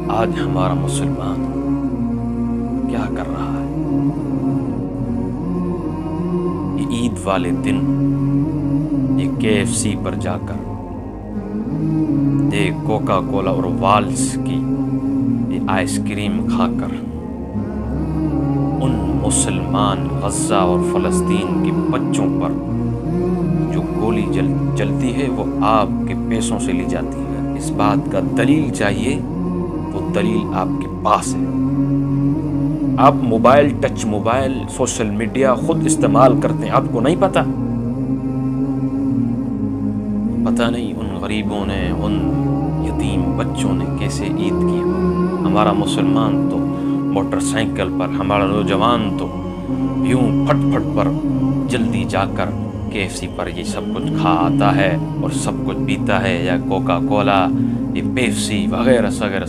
آج ہمارا مسلمان کیا کر رہا ہے؟ یہ عید والے دن یہ KFC پر جا کر یہ کوکا کولا اور والس کی یہ آئس کریم کھا کر ان مسلمان غزہ اور فلسطین کے بچوں پر جو گولی جلتی ہے وہ آپ کے پیسوں سے لی جاتی ہے۔ اس بات کا دلیل چاہیے وہ دلیل آپ کے پاس ہے۔ آپ mobile, touch mobile, social media خود استعمال کرتے ہیں، آپ کو نہیں پتہ نہیں ان غریبوں نے، ان یتیم بچوں نے کیسے عید کی ہو۔ ہمارا مسلمان تو موٹر سائیکل پر، ہمارا نوجوان تو یوں پھٹ پھٹ پر جلدی جا کر KFC پر یہ سب کچھ کھا آتا ہے اور سب کچھ پیتا ہے، یا کوکا کولا، یہ پیپسی وغیرہ وغیرہ۔